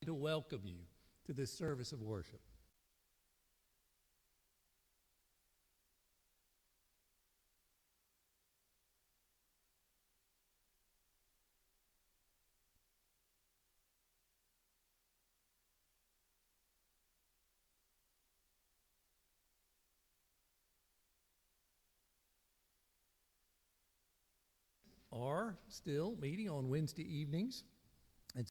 to welcome you to this service of worship. Are still meeting on Wednesday evenings. And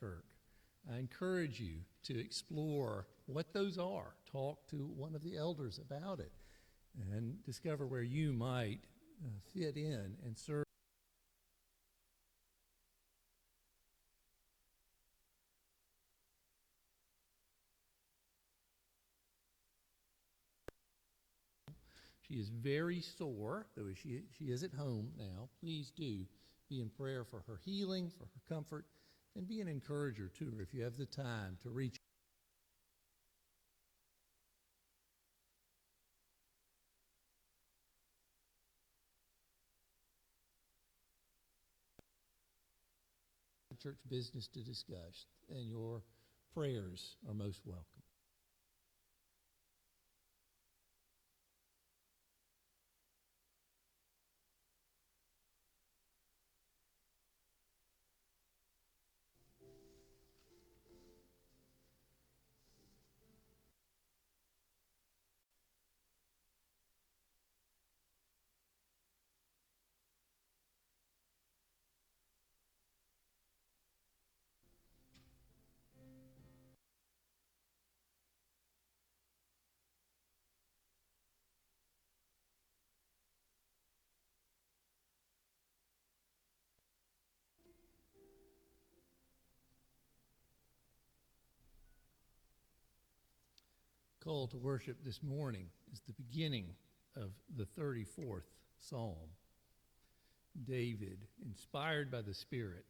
Kirk, I encourage you to explore what those are. Talk to one of the elders about it and discover where you might fit in and serve. She is very sore, though she is at home now. Please do be in prayer for her healing, for her comfort, and be an encourager to her if you have the time to reach. Church business to discuss, and your prayers are most welcome. Call to worship this morning is the beginning of the 34th Psalm. David, inspired by the Spirit,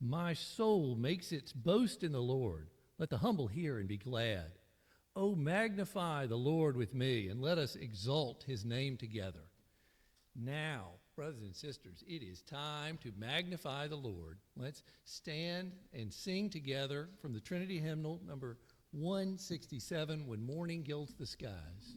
my soul makes its boast in the Lord. Let the humble hear and be glad. Oh, magnify the Lord with me, and let us exalt his name together. Now, brothers and sisters, it is time to magnify the Lord. Let's stand and sing together from the Trinity Hymnal, number 167, When Morning Gilds the Skies.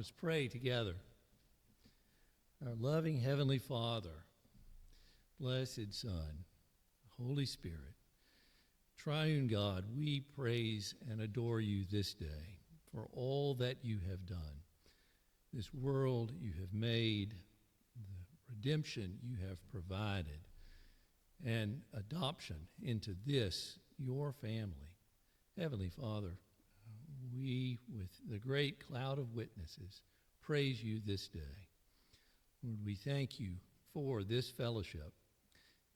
Let's pray together. Our loving Heavenly Father, blessed Son, Holy Spirit, Triune God, we praise and adore you this day for all that you have done. This world you have made, the redemption you have provided, and adoption into this, your family. Heavenly Father, we, with the great cloud of witnesses, praise you this day. Lord, we thank you for this fellowship,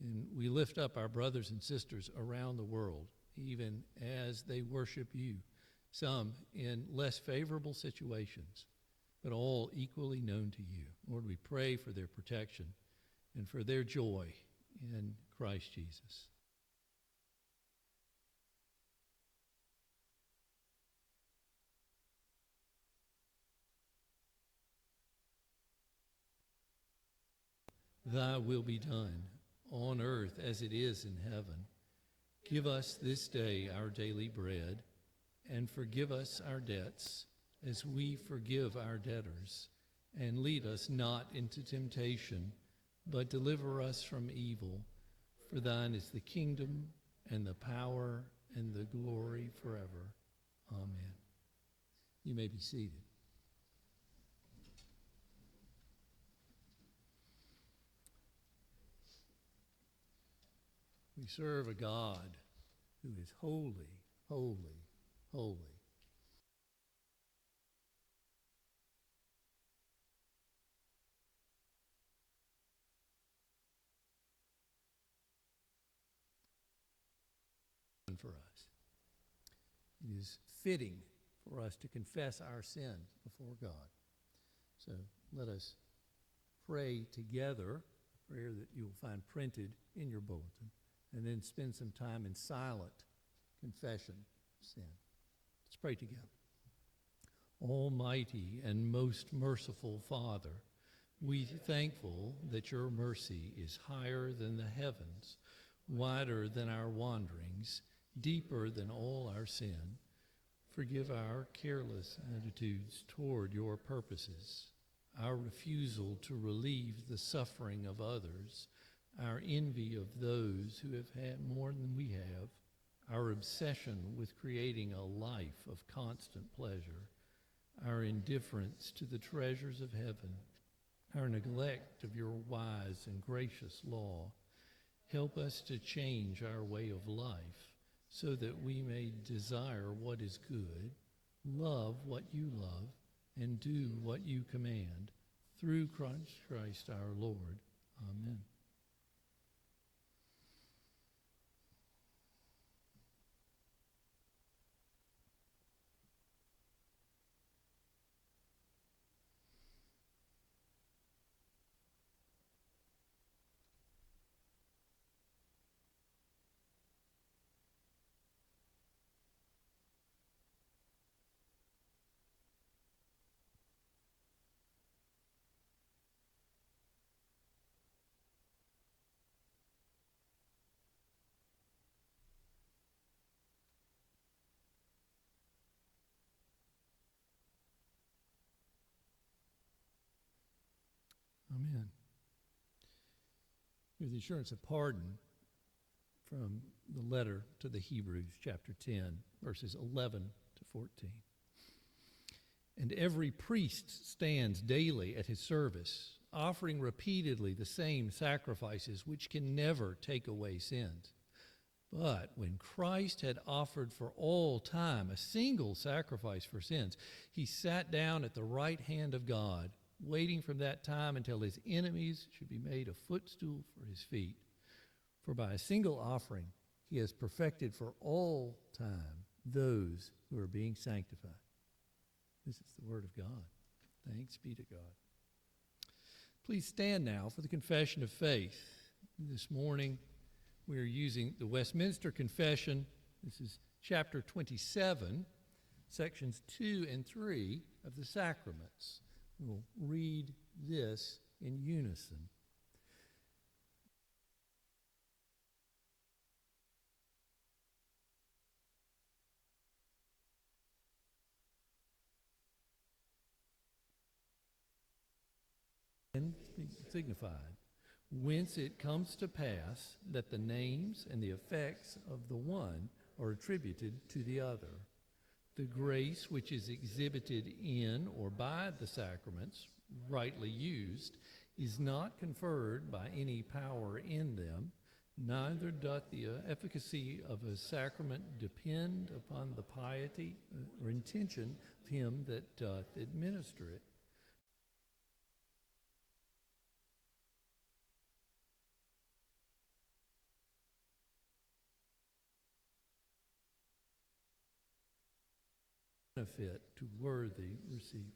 and we lift up our brothers and sisters around the world, even as they worship you, some in less favorable situations, but all equally known to you. Lord, we pray for their protection and for their joy in Christ Jesus. Thy will be done on earth as it is in heaven. Give us this day our daily bread, and forgive us our debts as we forgive our debtors. And lead us not into temptation, but deliver us from evil. For thine is the kingdom and the power and the glory forever. Amen. You may be seated. We serve a God who is holy, holy, holy. For us, it is fitting for us to confess our sins before God. So let us pray together, a prayer that you will find printed in your bulletin, and then spend some time in silent confession of sin. Let's pray together. Almighty and most merciful Father, we are thankful that your mercy is higher than the heavens, wider than our wanderings, deeper than all our sin. Forgive our careless attitudes toward your purposes, our refusal to relieve the suffering of others, our envy of those who have had more than we have, our obsession with creating a life of constant pleasure, our indifference to the treasures of heaven, our neglect of your wise and gracious law. Help us to change our way of life so that we may desire what is good, love what you love, and do what you command. Through Christ our Lord. Amen. Amen. Here's the assurance of pardon from the letter to the Hebrews, chapter 10, verses 11 to 14. And every priest stands daily at his service, offering repeatedly the same sacrifices which can never take away sins. But when Christ had offered for all time a single sacrifice for sins, he sat down at the right hand of God, waiting from that time until his enemies should be made a footstool for his feet. For by a single offering he has perfected for all time those who are being sanctified. This is the word of God. Thanks be to God. Please stand now for the confession of faith. This morning we are using the Westminster Confession. This is chapter 27, sections 2 and 3 of the sacraments. We'll read this in unison. and signified, whence it comes to pass that the names and the effects of the one are attributed to the other. The grace which is exhibited in or by the sacraments, rightly used, is not conferred by any power in them, neither doth the efficacy of a sacrament depend upon the piety or intention of him that doth administer it. Benefit to worthy receivers.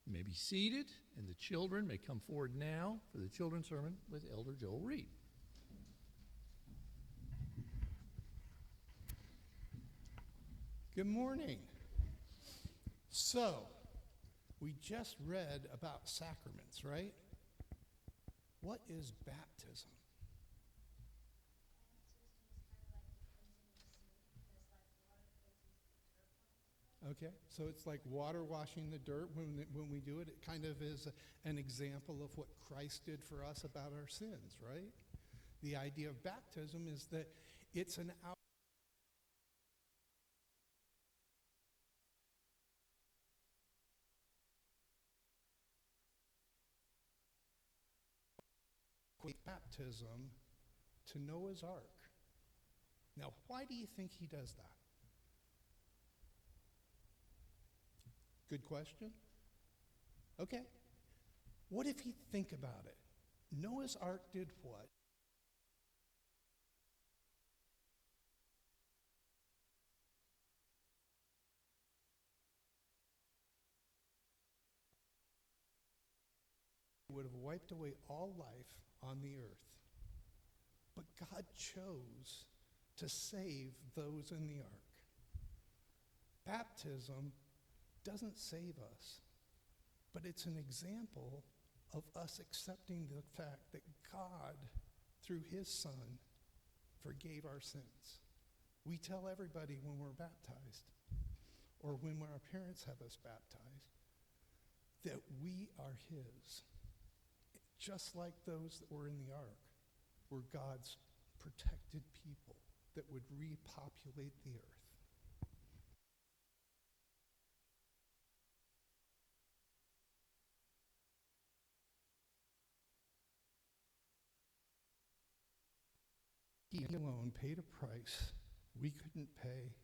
You may be seated, and the children may come forward now for the children's sermon with Elder Joel Reed. Good morning. So, we just read about sacraments, right? What is baptism? Okay, so it's like water washing the dirt when we do it. It kind of is an example of what Christ did for us about our sins, right? The idea of baptism is that it's an out. Baptism to Noah's Ark. Now, why do you think he does that? Good question. Okay. What if you think about it? Noah's Ark did what? Would have wiped away all life on the earth. But God chose to save those in the ark. Baptism doesn't save us, but it's an example of us accepting the fact that God, through his Son, forgave our sins. We tell everybody when we're baptized, or when our parents have us baptized, that we are his. Just like those that were in the ark were God's protected people that would repopulate the earth. He alone paid a price we couldn't pay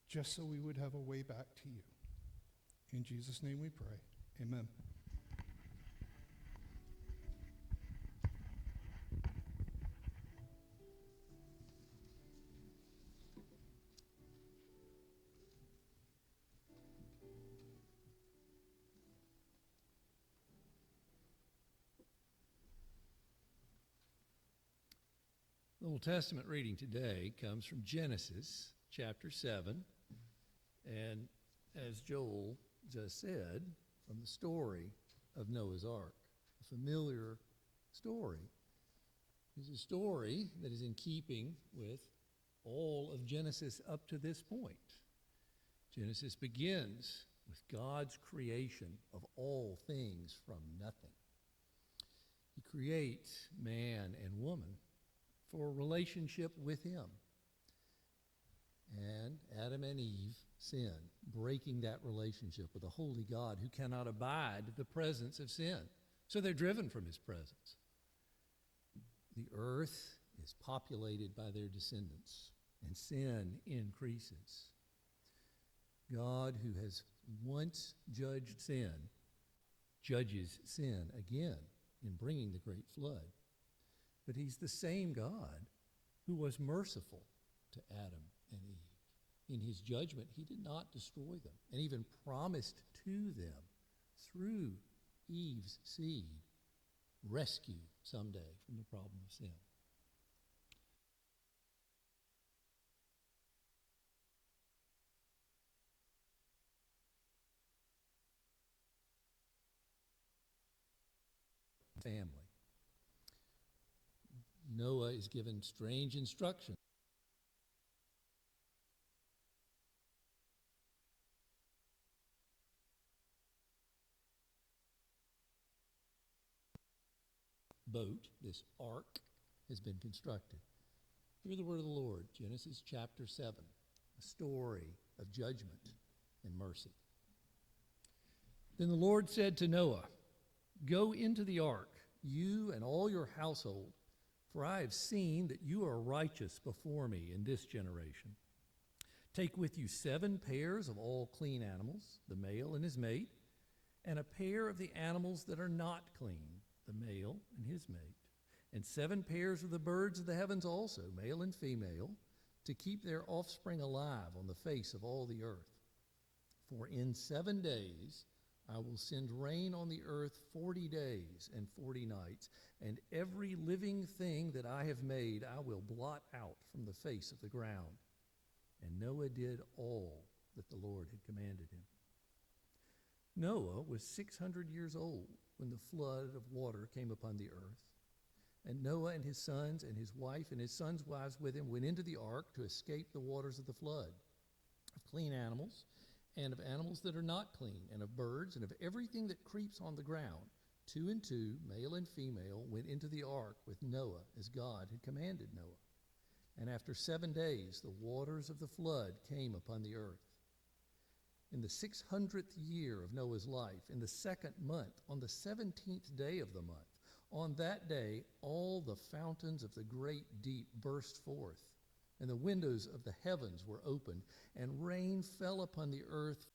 just so we would have a way back to you. In Jesus' name we pray. Amen. The Old Testament reading today comes from Genesis chapter 7, and as Joel just said, from the story of Noah's Ark, a familiar story. It's a story that is in keeping with all of Genesis up to this point. Genesis begins with God's creation of all things from nothing. He creates man and woman for a relationship with him. And Adam and Eve sin, breaking that relationship with a holy God who cannot abide the presence of sin. So they're driven from his presence. The earth is populated by their descendants, and sin increases. God, who has once judged sin, judges sin again in bringing the great flood. But he's the same God who was merciful to Adam and Eve. In his judgment, he did not destroy them, and even promised to them, through Eve's seed, rescue someday from the problem of sin. Family. Noah is given strange instructions. boat, this ark, has been constructed. Hear the word of the Lord, Genesis chapter 7, a story of judgment and mercy. Then the Lord said to Noah, "Go into the ark, you and all your household, for I have seen that you are righteous before me in this generation. Take with you 7 pairs of all clean animals, the male and his mate, and a pair of the animals that are not clean, the male and his mate, and 7 pairs of the birds of the heavens also, male and female, to keep their offspring alive on the face of all the earth. For in 7 days I will send rain on the earth 40 days and 40 nights, and every living thing that I have made I will blot out from the face of the ground." And Noah did all that the Lord had commanded him. Noah was 600 years old when the flood of water came upon the earth. And Noah and his sons and his wife and his sons' wives with him went into the ark to escape the waters of the flood, of clean animals and of animals that are not clean, and of birds and of everything that creeps on the ground. 2 and 2, male and female, went into the ark with Noah as God had commanded Noah. And after 7 days the waters of the flood came upon the earth. In the 600th year of Noah's life, in the 2nd month, on the 17th day of the month, on that day all the fountains of the great deep burst forth, and the windows of the heavens were opened, and rain fell upon the earth.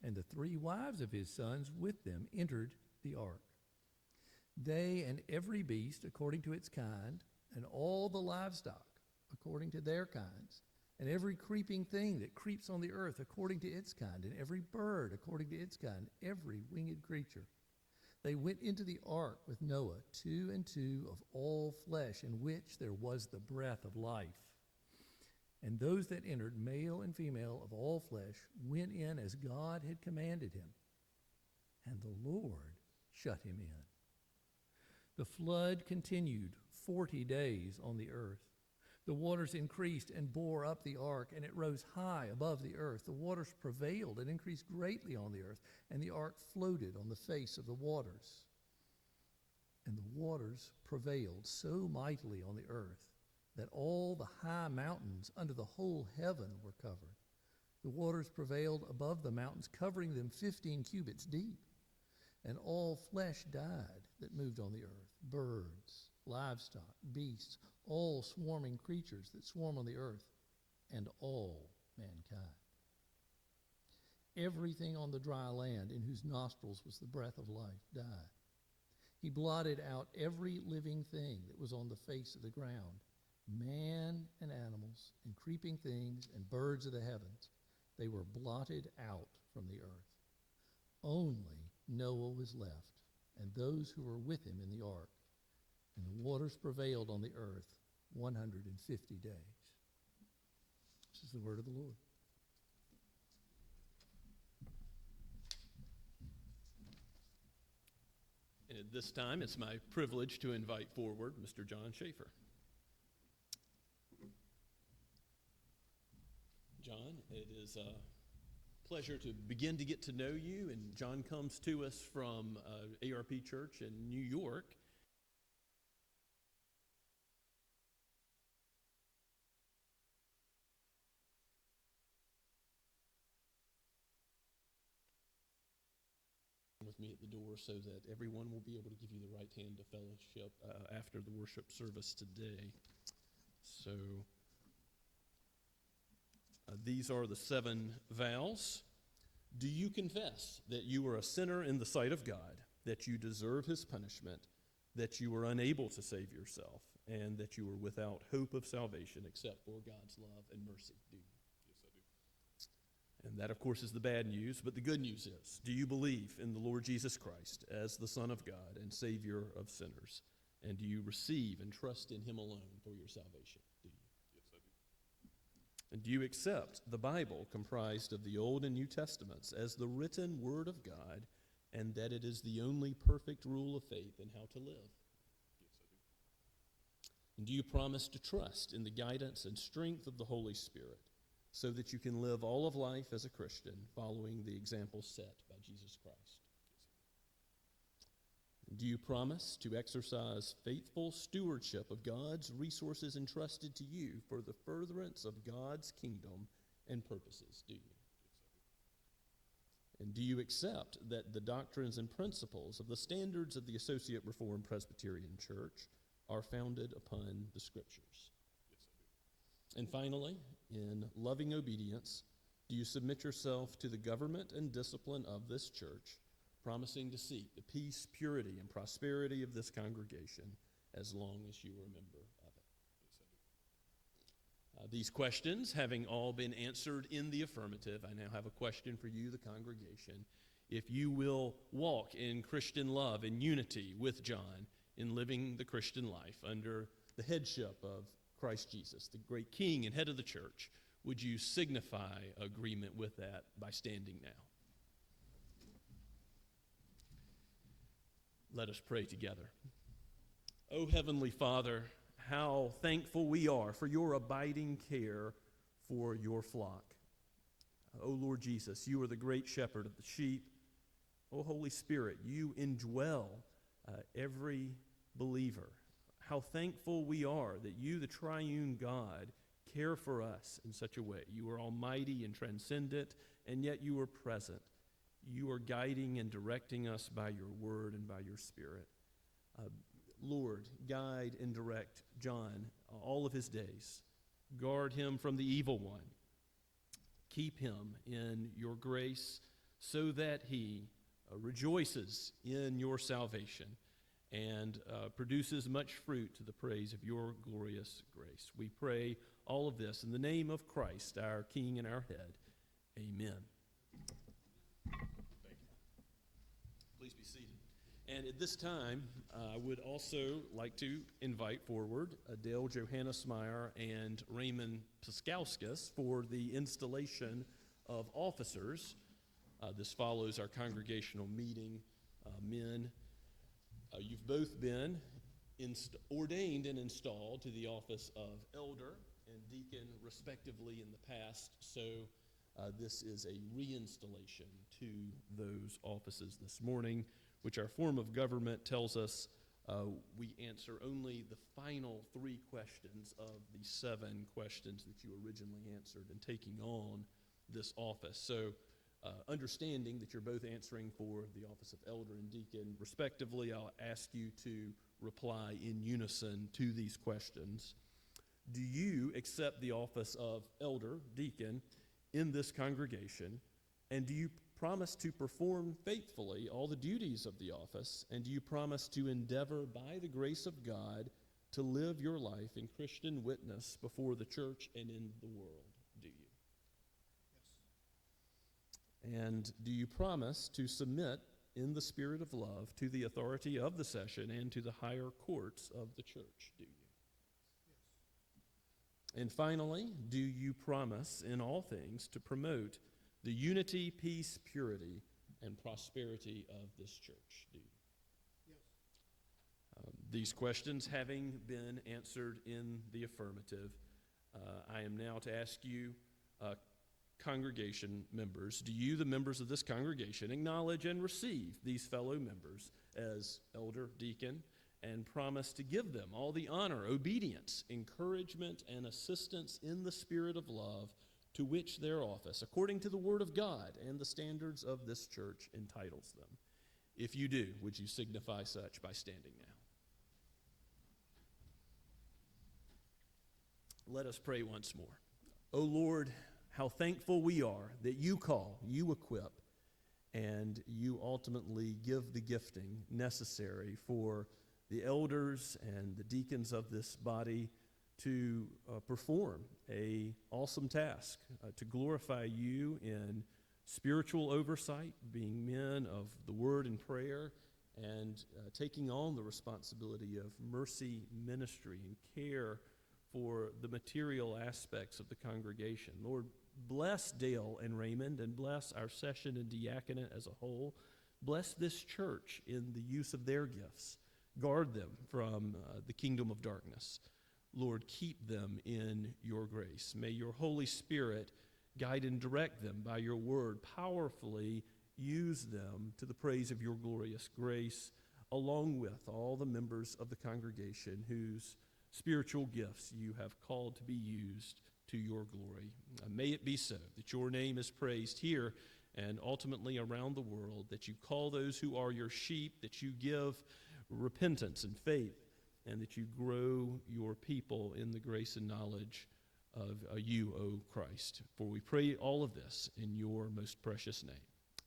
And the 3 wives of his sons with them entered the ark. They and every beast according to its kind, and all the livestock according to their kinds, and every creeping thing that creeps on the earth according to its kind, and every bird according to its kind, every winged creature. They went into the ark with Noah, 2 and 2 of all flesh, in which there was the breath of life. And those that entered, male and female of all flesh, went in as God had commanded him. And the Lord shut him in. The flood continued 40 days on the earth. The waters increased and bore up the ark, and it rose high above the earth. The waters prevailed and increased greatly on the earth, and the ark floated on the face of the waters. And the waters prevailed so mightily on the earth that all the high mountains under the whole heaven were covered. The waters prevailed above the mountains, covering them 15 cubits deep. And all flesh died that moved on the earth, birds, livestock, beasts, all swarming creatures that swarm on the earth, and all mankind. Everything on the dry land in whose nostrils was the breath of life died. He blotted out every living thing that was on the face of the ground, man and animals and creeping things and birds of the heavens. They were blotted out from the earth. Only Noah was left, and those who were with him in the ark. And the waters prevailed on the earth 150 days. This is the word of the Lord. And at this time, it's my privilege to invite forward Mr. John Schaefer. John, it is a pleasure to begin to get to know you. And John comes to us from ARP Church in New York. With me at the door so that everyone will be able to give you the right hand to fellowship after the worship service today. So these are the 7 vows. Do you confess that you are a sinner in the sight of God, that you deserve his punishment, that you are unable to save yourself, and that you are without hope of salvation except for God's love and mercy? Do you? Yes, I do. And that, of course, is the bad news, but the good news is, do you believe in the Lord Jesus Christ as the Son of God and Savior of sinners? And do you receive and trust in him alone for your salvation? Do you? Yes, I do. And do you accept the Bible comprised of the Old and New Testaments as the written Word of God, and that it is the only perfect rule of faith in how to live? Yes, I do. And do you promise to trust in the guidance and strength of the Holy Spirit so that you can live all of life as a Christian following the example set by Jesus Christ? Do you promise to exercise faithful stewardship of God's resources entrusted to you for the furtherance of God's kingdom and purposes? Do you? And do you accept that the doctrines and principles of the standards of the Associate Reformed Presbyterian Church are founded upon the Scriptures? And finally, in loving obedience, do you submit yourself to the government and discipline of this church, promising to seek the peace, purity, and prosperity of this congregation as long as you are a member of it? These questions having all been answered in the affirmative, I now have a question for you, the congregation. If you will walk in Christian love and unity with John in living the Christian life under the headship of Christ Jesus, the great King and head of the church, would you signify agreement with that by standing now? Let us pray together. O Heavenly Father, how thankful we are for your abiding care for your flock. O Lord Jesus, you are the great shepherd of the sheep. O Holy Spirit, you indwell every believer. How thankful we are that you, the triune God, care for us in such a way. You are almighty and transcendent, and yet you are present. You are guiding and directing us by your word and by your Spirit. Lord, guide and direct John all of his days. Guard him from the evil one. Keep him in your grace so that he rejoices in your salvation and produces much fruit to the praise of your glorious grace. We pray all of this in the name of Christ, our King and our head. Amen. Thank you. Please be seated. And at this time, I would also like to invite forward Adele Johannesmeyer and Raymond Piskauskas for the installation of officers. This follows our congregational meeting. Men, you've both been ordained and installed to the office of elder and deacon, respectively, in the past. So this is a reinstallation to those offices this morning, which our form of government tells us we answer only the final 3 questions of the 7 questions that you originally answered in taking on this office. So understanding that you're both answering for the office of elder and deacon, respectively, I'll ask you to reply in unison to these questions. Do you accept the office of elder, deacon, in this congregation, and do you promise to perform faithfully all the duties of the office, and do you promise to endeavor by the grace of God to live your life in Christian witness before the church and in the world? Do you? Yes. And do you promise to submit in the spirit of love to the authority of the session and to the higher courts of the church? Do you? Yes. And finally, do you promise in all things to promote the unity, peace, purity, and prosperity of this church? Do you? Yes. These questions having been answered in the affirmative, I am now to ask you, congregation members, do you, the members of this congregation, acknowledge and receive these fellow members as elder, deacon, and promise to give them all the honor, obedience, encouragement, and assistance in the spirit of love to which their office, according to the Word of God and the standards of this church, entitles them? If you do, would you signify such by standing now? Let us pray once more. O Lord, how thankful we are that you call, you equip, and you ultimately give the gifting necessary for the elders and the deacons of this body to perform an awesome task, to glorify you in spiritual oversight, being men of the word and prayer, and taking on the responsibility of mercy ministry and care for the material aspects of the congregation. Lord, bless Dale and Raymond, and bless our session and diaconate as a whole. Bless this church in the use of their gifts. Guard them from the kingdom of darkness. Lord, keep them in your grace. May your Holy Spirit guide and direct them by your word, powerfully use them to the praise of your glorious grace, along with all the members of the congregation whose spiritual gifts you have called to be used to your glory. May it be so that your name is praised here and ultimately around the world, that you call those who are your sheep, that you give repentance and faith, and that you grow your people in the grace and knowledge of you, O Christ. For we pray all of this in your most precious name.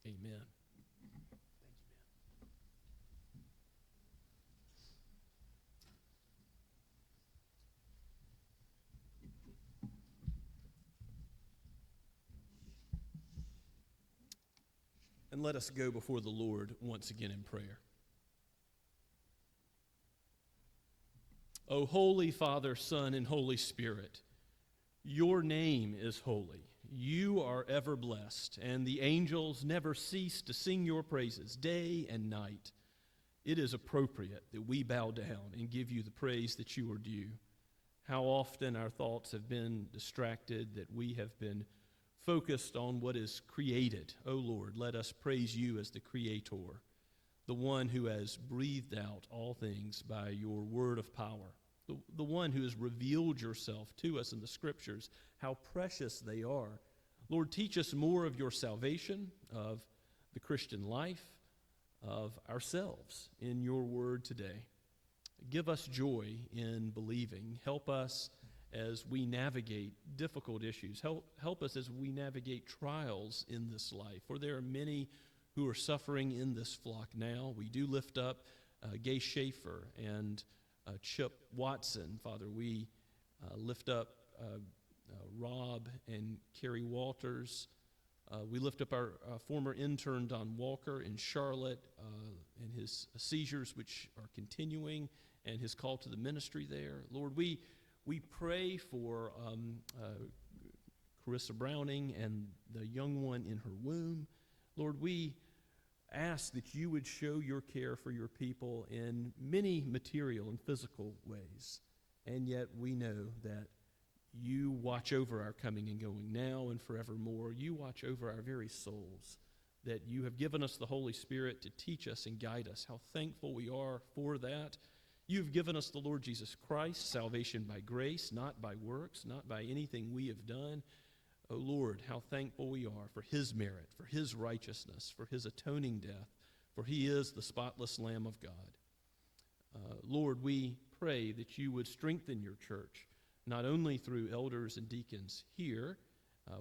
Amen. And let us go before the Lord once again in prayer. O Holy Father, Son, and Holy Spirit, your name is holy. You are ever blessed, and the angels never cease to sing your praises day and night. It is appropriate that we bow down and give you the praise that you are due. How often our thoughts have been distracted, that we have been focused on what is created. O Lord, let us praise you as the Creator, the one who has breathed out all things by your word of power, the one who has revealed yourself to us in the Scriptures, how precious they are. Lord, teach us more of your salvation, of the Christian life, of ourselves in your word today. Give us joy in believing. Help us as we navigate difficult issues. Help us as we navigate trials in this life, for there are many who are suffering in this flock now. We do lift up Gay Schaefer and Chip Watson. Father, we lift up Rob and Carrie Walters. We lift up our former intern, Don Walker, in Charlotte, and his seizures, which are continuing, and his call to the ministry there. Lord, we pray for Carissa Browning and the young one in her womb. Lord, we ask that you would show your care for your people in many material and physical ways. And yet we know that you watch over our coming and going now and forevermore. You watch over our very souls, that you have given us the Holy Spirit to teach us and guide us. How thankful we are for that. You've given us the Lord Jesus Christ, salvation by grace, not by works, not by anything we have done. Oh Lord, how thankful we are for his merit, for his righteousness, for his atoning death, for he is the spotless Lamb of God. Lord, we pray that you would strengthen your church, not only through elders and deacons here.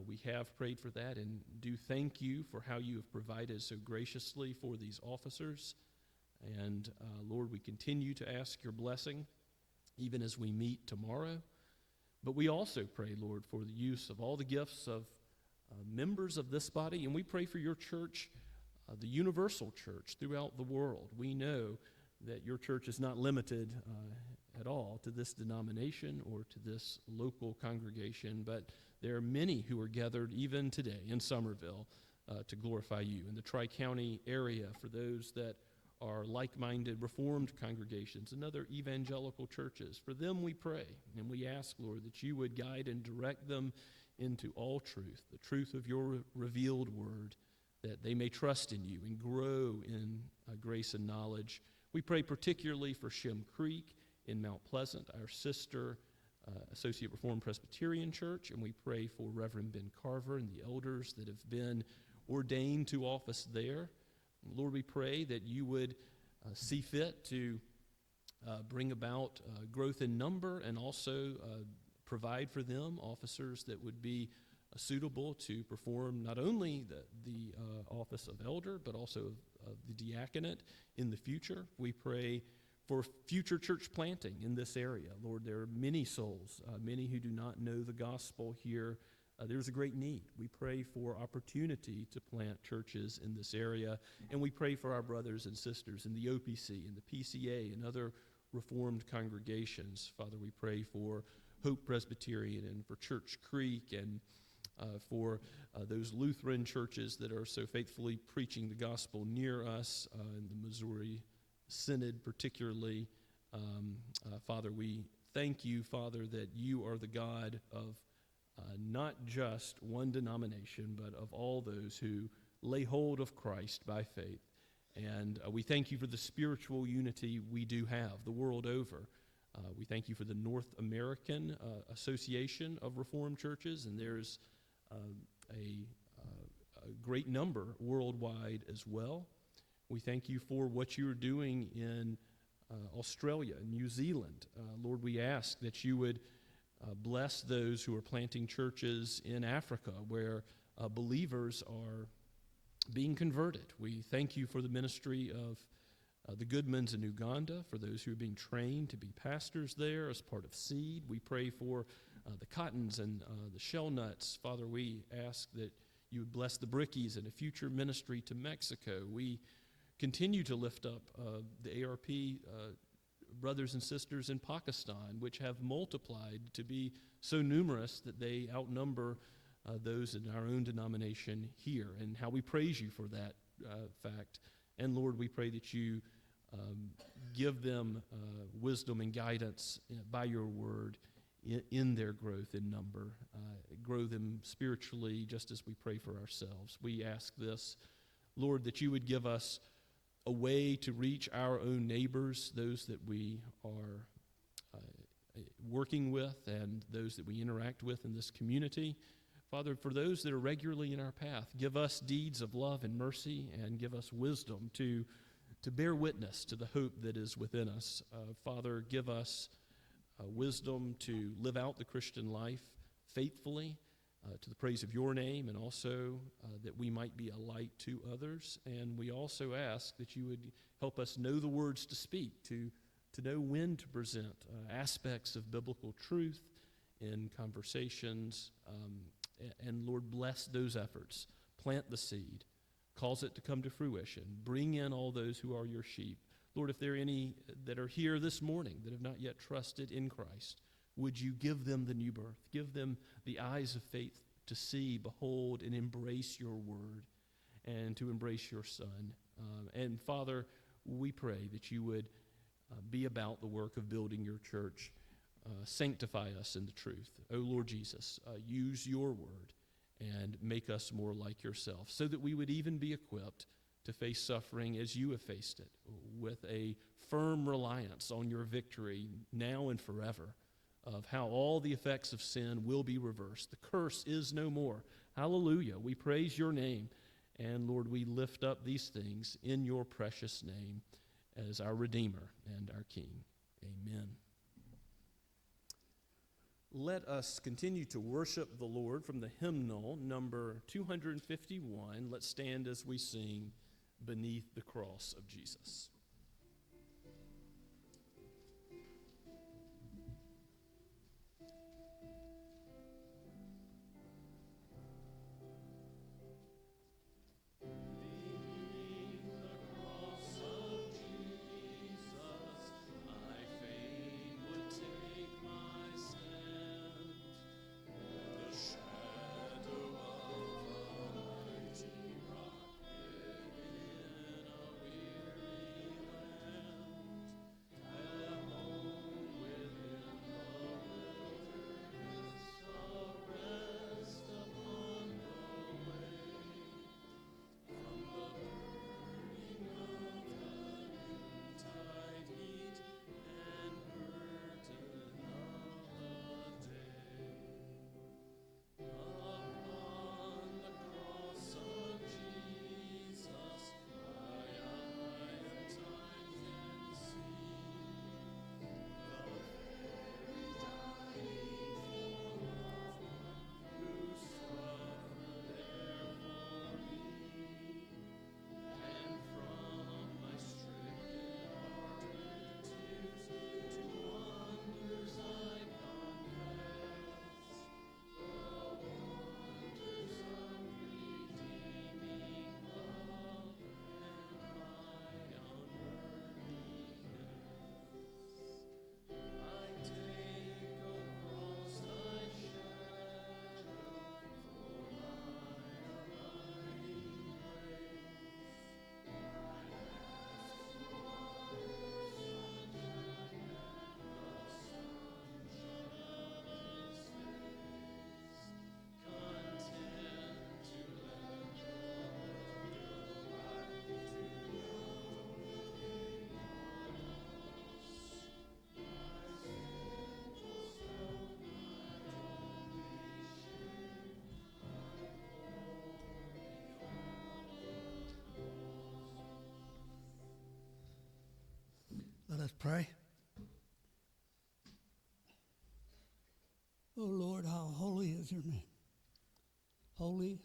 We have prayed for that and do thank you for how you have provided so graciously for these officers. And Lord, we continue to ask your blessing even as we meet tomorrow. But we also pray, Lord, for the use of all the gifts of members of this body. And we pray for your church, the universal church throughout the world. We know that your church is not limited at all to this denomination or to this local congregation, but there are many who are gathered even today in Somerville to glorify you. In the Tri-County area, for those that are like-minded Reformed congregations and other evangelical churches. For them we pray, and we ask, Lord, that you would guide and direct them into all truth, the truth of your revealed word, that they may trust in you and grow in grace and knowledge. We pray particularly for Shem Creek in Mount Pleasant, our sister Associate Reformed Presbyterian Church, and we pray for Reverend Ben Carver and the elders that have been ordained to office there. Lord, we pray that you would see fit to bring about growth in number and also provide for them officers that would be suitable to perform not only the office of elder, but also of the diaconate in the future. We pray for future church planting in this area. Lord, there are many souls, many who do not know the gospel here. There's a great need. We pray for opportunity to plant churches in this area, and we pray for our brothers and sisters in the OPC and the PCA and other Reformed congregations. Father, we pray for Hope Presbyterian and for Church Creek and for those Lutheran churches that are so faithfully preaching the gospel near us, in the Missouri Synod particularly. Father, we thank you, Father, that you are the God of not just one denomination, but of all those who lay hold of Christ by faith. And we thank you for the spiritual unity we do have the world over. We thank you for the North American Association of Reformed Churches, and there's a great number worldwide as well. We thank you for what you are doing in Australia, New Zealand. Lord, we ask that you would bless those who are planting churches in Africa where believers are being converted. We thank you for the ministry of the Goodmans in Uganda, for those who are being trained to be pastors there as part of Seed. We pray for the Cottons and the Shell Nuts. Father, we ask that you would bless the Brickies and a future ministry to Mexico. We continue to lift up the ARP brothers and sisters in Pakistan, which have multiplied to be so numerous that they outnumber those in our own denomination here, and how we praise you for that fact. And Lord, we pray that you give them wisdom and guidance by your word in their growth in number. Grow them spiritually just as we pray for ourselves. We ask this, Lord, that you would give us a way to reach our own neighbors, those that we are working with and those that we interact with in this community. Father, for those that are regularly in our path, give us deeds of love and mercy, and give us wisdom to bear witness to the hope that is within us. Father, give us wisdom to live out the Christian life faithfully to the praise of your name, and also that we might be a light to others. And we also ask that you would help us know the words to speak, to know when to present aspects of biblical truth in conversations. And Lord, bless those efforts. Plant the seed. Cause it to come to fruition. Bring in all those who are your sheep. Lord, if there are any that are here this morning that have not yet trusted in Christ, would you give them the new birth? Give them the eyes of faith to see, behold, and embrace your word, and to embrace your Son. And Father, we pray that you would be about the work of building your church. Sanctify us in the truth. O Lord Jesus, use your word and make us more like yourself, so that we would even be equipped to face suffering as you have faced it, with a firm reliance on your victory now and forever, of how all the effects of sin will be reversed. The curse is no more. Hallelujah. We praise your name. And Lord, we lift up these things in your precious name as our Redeemer and our King. Amen. Let us continue to worship the Lord from the hymnal number 251. Let's stand as we sing Beneath the Cross of Jesus.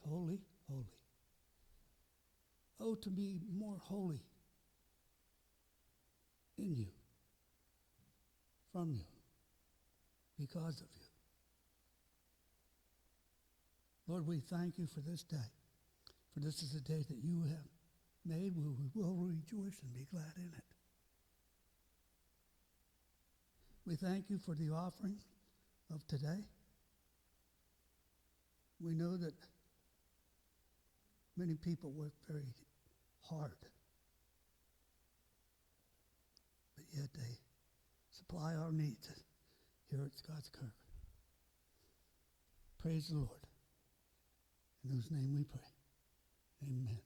holy, holy. Oh, to be more holy in you, from you, because of you. Lord, we thank you for this day, for this is a day that you have made. We will rejoice and be glad in it. We thank you for the offering of today. We know that many people work very hard, but yet they supply our needs here at Scots Kirk. Praise the Lord, in whose name we pray. Amen.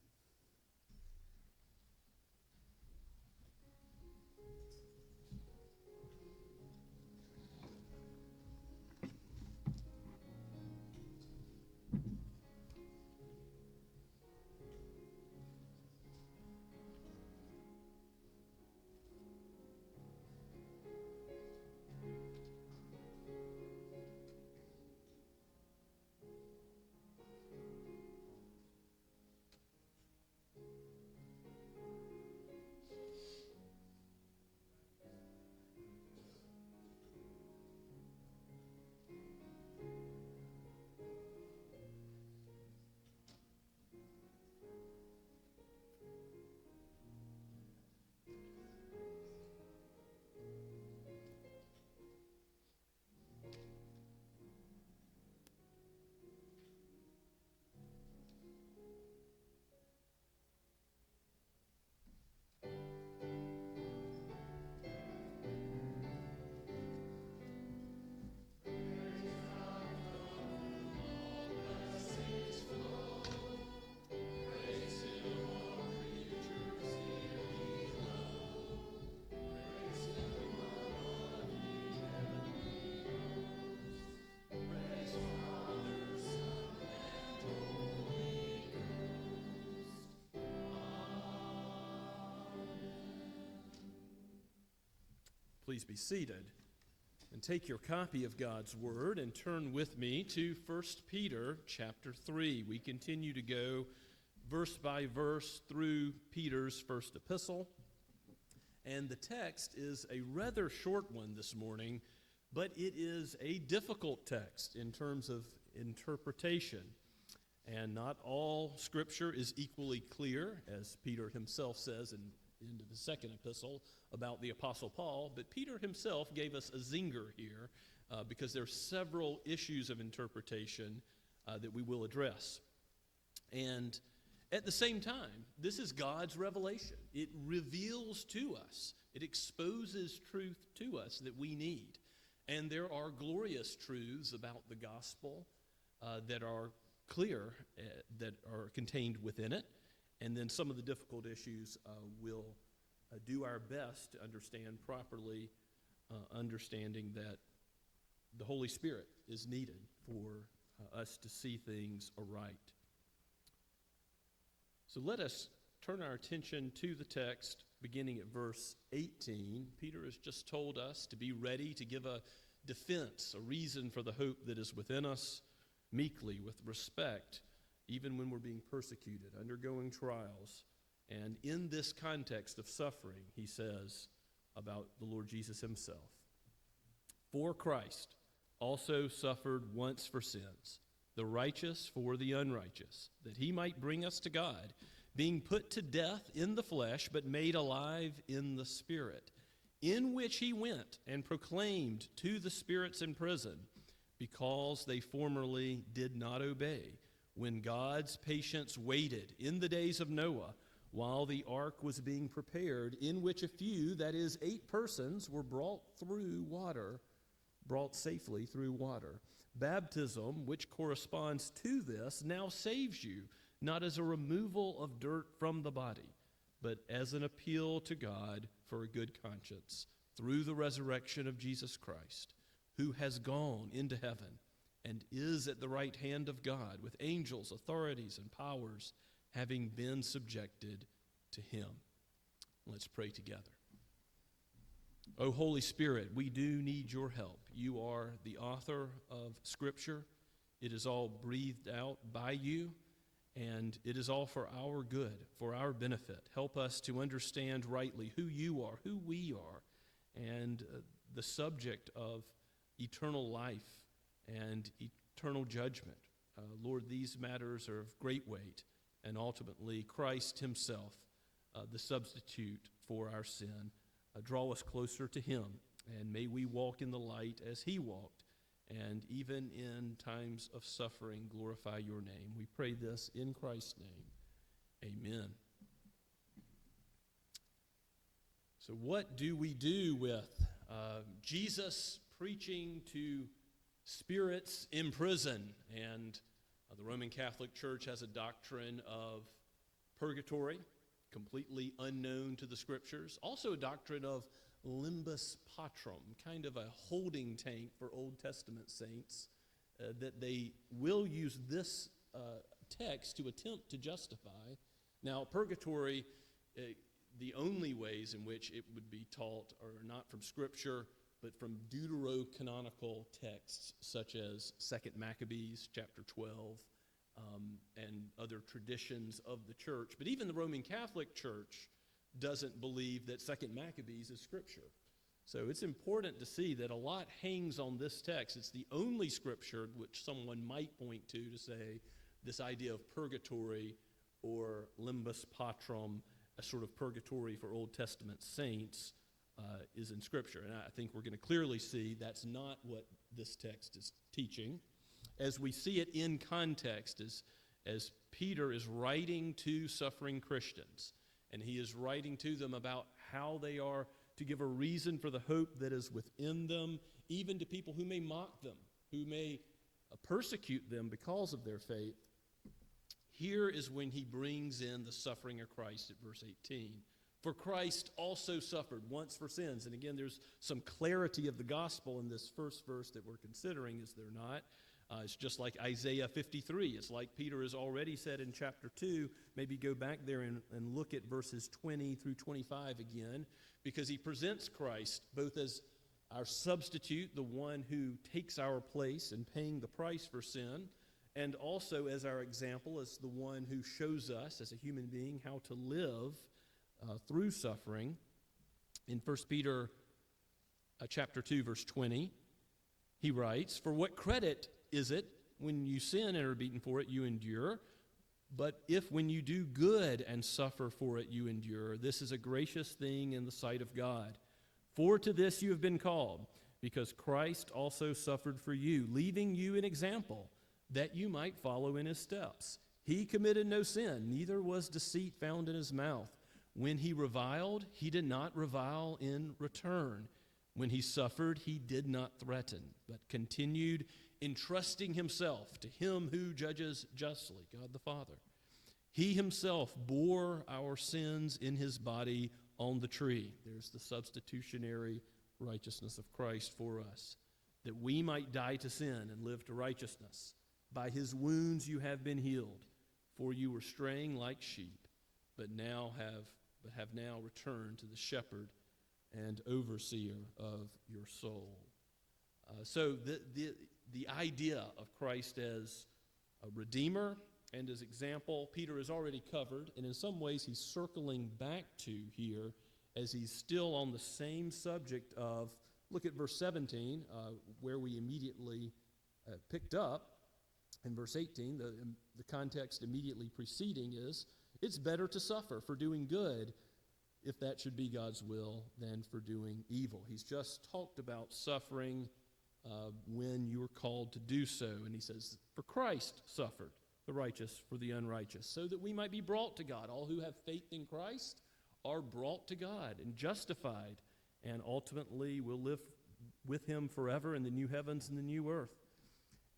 Please be seated and take your copy of God's Word and turn with me to 1 Peter chapter 3. We continue to go verse by verse through Peter's first epistle. And the text is a rather short one this morning, but it is a difficult text in terms of interpretation. And not all Scripture is equally clear, as Peter himself says in into the second epistle about the Apostle Paul, but Peter himself gave us a zinger here because there are several issues of interpretation that we will address. And at the same time, this is God's revelation. It reveals to us, it exposes truth to us that we need. And there are glorious truths about the gospel that are clear, that are contained within it. And then some of the difficult issues we'll do our best to understand properly, understanding that the Holy Spirit is needed for us to see things aright. So let us turn our attention to the text beginning at verse 18. Peter has just told us to be ready to give a defense, a reason for the hope that is within us, meekly, with respect, even when we're being persecuted, undergoing trials. And in this context of suffering, he says about the Lord Jesus himself, "For Christ also suffered once for sins, the righteous for the unrighteous, that he might bring us to God, being put to death in the flesh, but made alive in the Spirit, in which he went and proclaimed to the spirits in prison, because they formerly did not obey, when God's patience waited in the days of Noah, while the ark was being prepared, in which a few, that is 8 persons, were brought safely through water. Baptism, which corresponds to this, now saves you, not as a removal of dirt from the body, but as an appeal to God for a good conscience, through the resurrection of Jesus Christ, who has gone into heaven and is at the right hand of God, with angels, authorities, and powers, having been subjected to him." Let's pray together. O Holy Spirit, we do need your help. You are the author of Scripture. It is all breathed out by you. And it is all for our good, for our benefit. Help us to understand rightly who you are, who we are, and the subject of eternal life and eternal judgment. Lord, these matters are of great weight, and ultimately Christ himself, the substitute for our sin, draw us closer to him, and may we walk in the light as he walked, and even in times of suffering, glorify your name. We pray this in Christ's name. Amen. So what do we do with Jesus preaching to spirits in prison? And the Roman Catholic Church has a doctrine of purgatory, completely unknown to the Scriptures. Also a doctrine of limbus patrum, kind of a holding tank for Old Testament saints, that they will use this text to attempt to justify. Now, purgatory, the only ways in which it would be taught are not from Scripture, but from deuterocanonical texts such as 2 Maccabees chapter 12 and other traditions of the church. But even the Roman Catholic Church doesn't believe that 2 Maccabees is Scripture. So it's important to see that a lot hangs on this text. It's the only Scripture which someone might point to say this idea of purgatory or limbus patrum, a sort of purgatory for Old Testament saints, is in Scripture. And I think we're going to clearly see that's not what this text is teaching. As we see it in context, as Peter is writing to suffering Christians, and he is writing to them about how they are to give a reason for the hope that is within them, even to people who may mock them, who may persecute them because of their faith. Here is when he brings in the suffering of Christ at verse 18. For Christ also suffered once for sins. And again, there's some clarity of the gospel in this first verse that we're considering, is there not? It's just like Isaiah 53. It's like Peter has already said in chapter 2. Maybe go back there and look at verses 20 through 25 again, because he presents Christ both as our substitute, the one who takes our place in paying the price for sin, and also as our example, as the one who shows us as a human being how to live through suffering. In 1 Peter chapter 2, verse 20, he writes, "For what credit is it when you sin and are beaten for it, you endure? But if when you do good and suffer for it, you endure, this is a gracious thing in the sight of God. For to this you have been called, because Christ also suffered for you, leaving you an example, that you might follow in his steps. He committed no sin, neither was deceit found in his mouth. When he reviled, he did not revile in return. When he suffered, he did not threaten, but continued entrusting himself to him who judges justly, God the Father. He himself bore our sins in his body on the tree." There's the substitutionary righteousness of Christ for us, "that we might die to sin and live to righteousness. By his wounds you have been healed, for you were straying like sheep, but have now returned to the shepherd and overseer of your soul." So the idea of Christ as a redeemer and as example, Peter has already covered, and in some ways he's circling back to here as he's still on the same subject of, look at verse 17, where we immediately picked up. In verse 18, the context immediately preceding is, it's better to suffer for doing good, if that should be God's will, than for doing evil. He's just talked about suffering when you are called to do so. And he says, for Christ suffered, the righteous for the unrighteous, so that we might be brought to God. All who have faith in Christ are brought to God and justified, and ultimately will live with him forever in the new heavens and the new earth.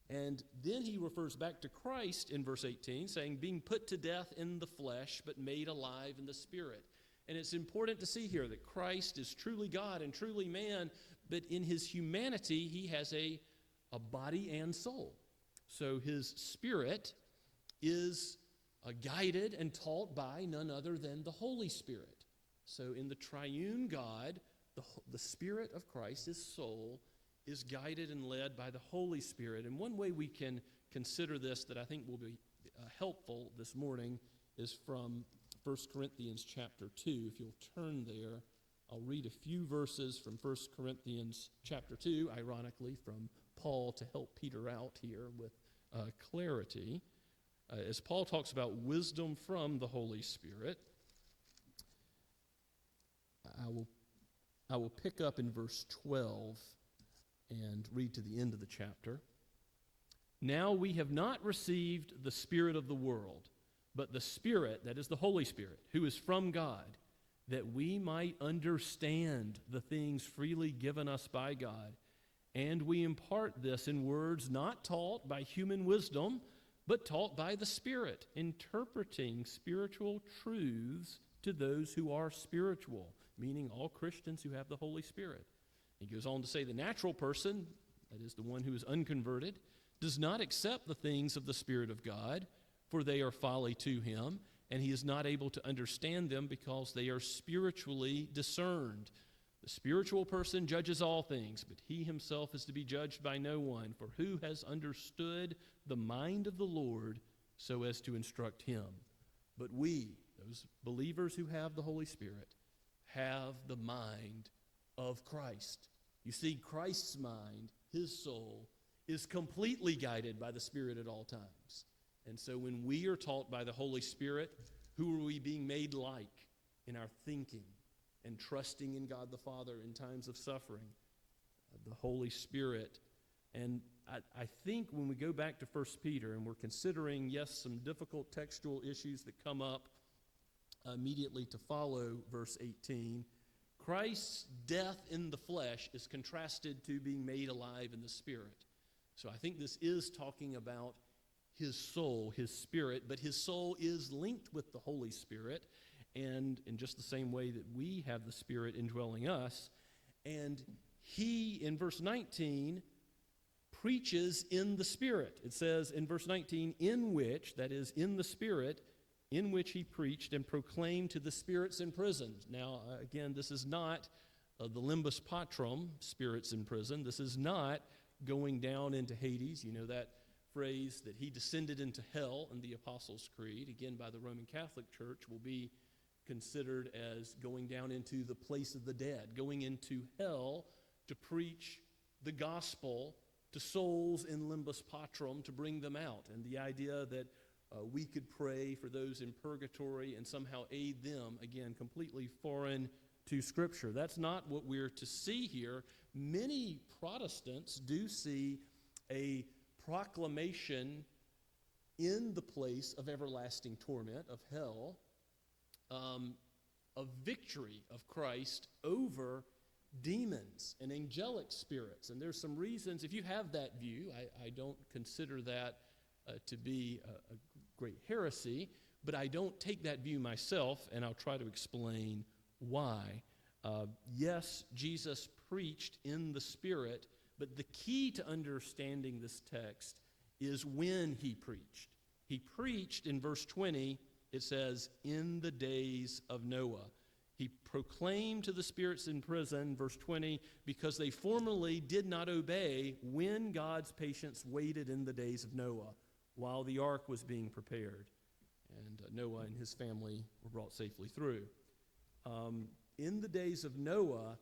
And then he refers back to Christ in verse 18, saying, being put to death in the flesh, but made alive in the spirit. And it's important to see here that Christ is truly God and truly man, but in his humanity, he has a body and soul. So his spirit is guided and taught by none other than the Holy Spirit. So in the triune God, the Spirit of Christ, his soul, is guided and led by the Holy Spirit. And one way we can consider this that I think will be helpful this morning is from 1 Corinthians chapter 2. If you'll turn there, I'll read a few verses from 1 Corinthians chapter 2, ironically from Paul to help Peter out here with clarity. As Paul talks about wisdom from the Holy Spirit, I will pick up in verse 12 and read to the end of the chapter. Now we have not received the spirit of the world, but the Spirit, that is the Holy Spirit, who is from God, that we might understand the things freely given us by God. And we impart this in words not taught by human wisdom, but taught by the Spirit, interpreting spiritual truths to those who are spiritual, meaning all Christians who have the Holy Spirit. He goes on to say the natural person, that is the one who is unconverted, does not accept the things of the Spirit of God, for they are folly to him, and he is not able to understand them because they are spiritually discerned. The spiritual person judges all things, but he himself is to be judged by no one. For who has understood the mind of the Lord so as to instruct him? But we, those believers who have the Holy Spirit, have the mind of Christ. You see, Christ's mind, his soul, is completely guided by the Spirit at all times. And so when we are taught by the Holy Spirit, who are we being made like in our thinking and trusting in God the Father in times of suffering? The Holy Spirit. And I think when we go back to 1 Peter and we're considering, yes, some difficult textual issues that come up immediately to follow verse 18, Christ's death in the flesh is contrasted to being made alive in the Spirit. So I think this is talking about his soul, his spirit, but his soul is linked with the Holy Spirit, and in just the same way that we have the Spirit indwelling us. And he, in verse 19, preaches in the Spirit. It says in verse 19, in which, that is, in the Spirit, in which he preached and proclaimed to the spirits in prison. Now, again, this is not the limbus patrum, spirits in prison. This is not going down into Hades. You know that phrase that he descended into hell in the Apostles' Creed, again by the Roman Catholic Church, will be considered as going down into the place of the dead, going into hell to preach the gospel to souls in limbus patrum to bring them out. And the idea that we could pray for those in purgatory and somehow aid them, again, completely foreign to Scripture. That's not what we're to see here. Many Protestants do see a proclamation in the place of everlasting torment, of hell, of victory of Christ over demons and angelic spirits. And there's some reasons, if you have that view, I don't consider that to be a great heresy, but I don't take that view myself, and I'll try to explain why. Yes, Jesus preached in the Spirit, but the key to understanding this text is when he preached. He preached in verse 20, it says, in the days of Noah. He proclaimed to the spirits in prison, verse 20, because they formerly did not obey when God's patience waited in the days of Noah while the ark was being prepared. And Noah and his family were brought safely through. In the days of Noah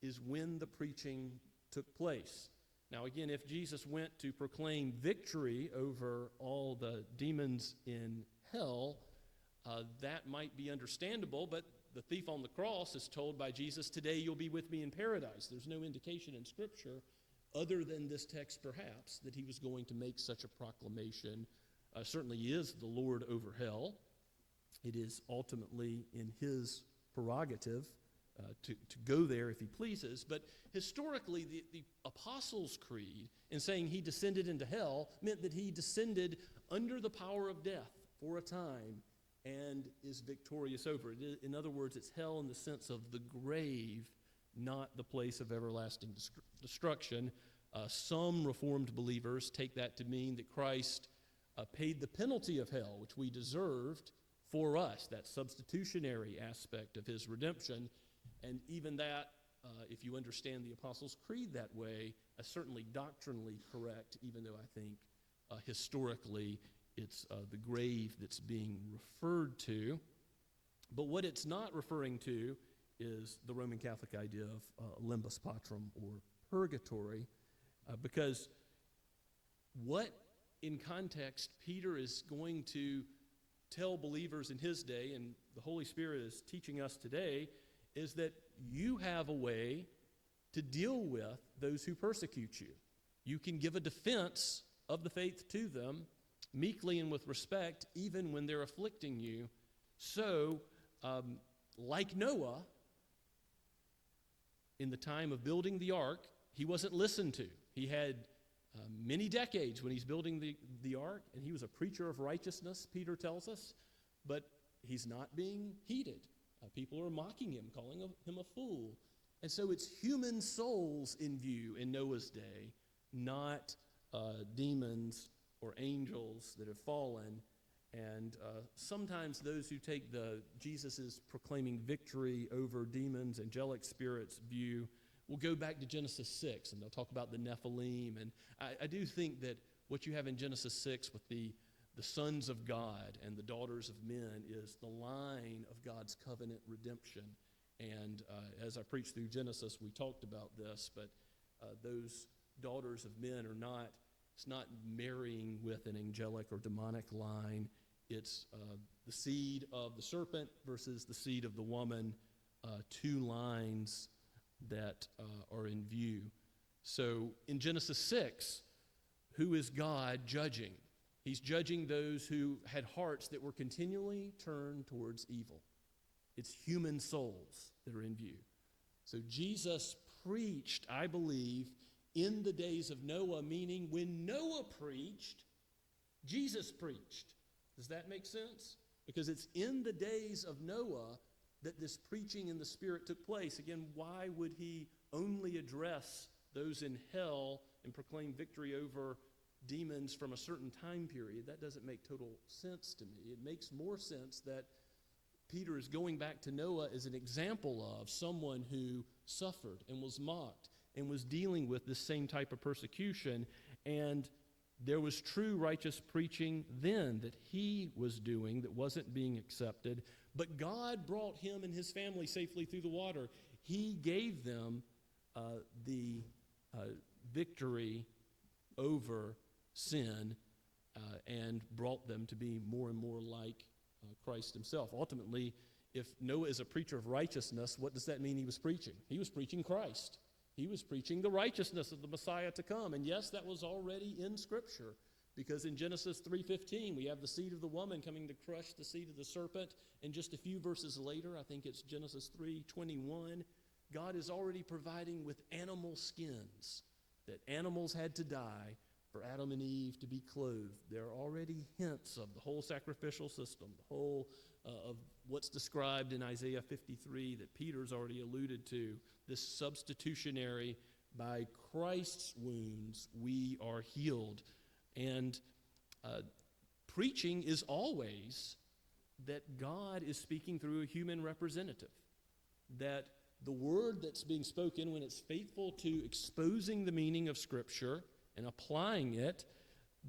is when the preaching took place. Now again, if Jesus went to proclaim victory over all the demons in hell, that might be understandable, but the thief on the cross is told by Jesus, today you'll be with me in paradise. There's no indication in Scripture, other than this text perhaps, that he was going to make such a proclamation. Certainly he is the Lord over hell. It is ultimately in his prerogative to go there if he pleases. But historically, the Apostles' Creed, in saying he descended into hell, meant that he descended under the power of death for a time and is victorious over it. In other words, it's hell in the sense of the grave, not the place of everlasting destruction. Some Reformed believers take that to mean that Christ paid the penalty of hell, which we deserved, for us, that substitutionary aspect of his redemption. And even that, if you understand the Apostles' Creed that way, is certainly doctrinally correct, even though I think historically it's the grave that's being referred to. But what it's not referring to is the Roman Catholic idea of limbus patrum, or purgatory, because what in context Peter is going to tell believers in his day, and the Holy Spirit is teaching us today, is that you have a way to deal with those who persecute you. You can give a defense of the faith to them meekly and with respect, even when they're afflicting you. So, like Noah, in the time of building the ark, he wasn't listened to. He had many decades when he's building the ark, and he was a preacher of righteousness, Peter tells us, but he's not being heeded. People are mocking him, calling him a fool. And so it's human souls in view in Noah's day, not demons or angels that have fallen. And sometimes those who take the Jesus is proclaiming victory over demons, angelic spirits view will go back to Genesis 6, and they'll talk about the Nephilim. And I do think that what you have in Genesis 6 with the sons of God and the daughters of men is the line of God's covenant redemption. And as I preached through Genesis, we talked about this, but those daughters of men are not, it's not marrying with an angelic or demonic line. It's the seed of the serpent versus the seed of the woman, two lines that are in view. So in Genesis 6, who is God judging? He's judging those who had hearts that were continually turned towards evil. It's human souls that are in view. So Jesus preached, I believe, in the days of Noah, meaning when Noah preached, Jesus preached. Does that make sense? Because it's in the days of Noah that this preaching in the Spirit took place. Again, why would he only address those in hell and proclaim victory over demons from a certain time period? That doesn't make total sense to me. It makes more sense that Peter is going back to Noah as an example of someone who suffered and was mocked and was dealing with this same type of persecution. And there was true righteous preaching then that he was doing that wasn't being accepted. But God brought him and his family safely through the water. He gave them the victory over sin and brought them to be more and more like Christ himself. Ultimately, if Noah is a preacher of righteousness, what does that mean he was preaching? He was preaching Christ. He was preaching the righteousness of the Messiah to come. And yes, that was already in Scripture, because in Genesis 3:15, we have the seed of the woman coming to crush the seed of the serpent. And just a few verses later, I think it's Genesis 3:21, God is already providing with animal skins, that animals had to die for Adam and Eve to be clothed. There are already hints of the whole sacrificial system, the whole of what's described in Isaiah 53 that Peter's already alluded to, this substitutionary, by Christ's wounds we are healed. And preaching is always that God is speaking through a human representative, that the word that's being spoken, when it's faithful to exposing the meaning of Scripture and applying it,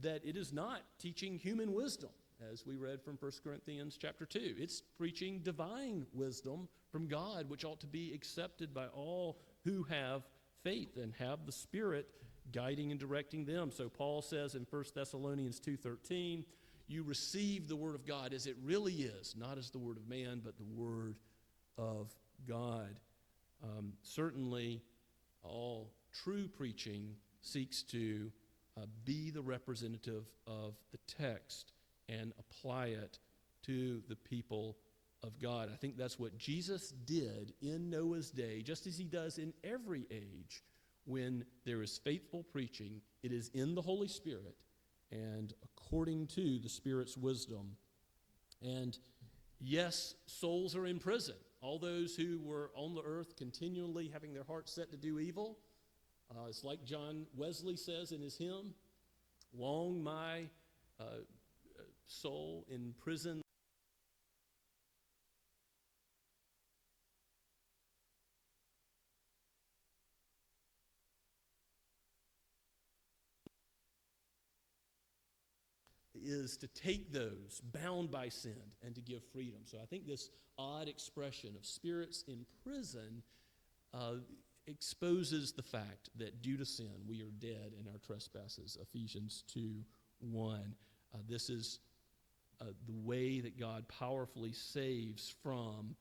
that it is not teaching human wisdom, as we read from 1 Corinthians chapter 2. It's preaching divine wisdom from God, which ought to be accepted by all who have faith and have the Spirit guiding and directing them. So Paul says in 1 Thessalonians 2:13, you receive the word of God as it really is, not as the word of man, but the word of God. Certainly, all true preaching seeks to be the representative of the text and apply it to the people of God. I think that's what Jesus did in Noah's day, just as he does in every age. When there is faithful preaching, it is in the Holy Spirit and according to the Spirit's wisdom. And yes, souls are in prison. All those who were on the earth continually having their hearts set to do evil, it's like John Wesley says in his hymn, long my soul in prison. Is is to take those bound by sin and to give freedom. So I think this odd expression of spirits in prison exposes the fact that due to sin we are dead in our trespasses. Ephesians 2:1. This is the way that God powerfully saves from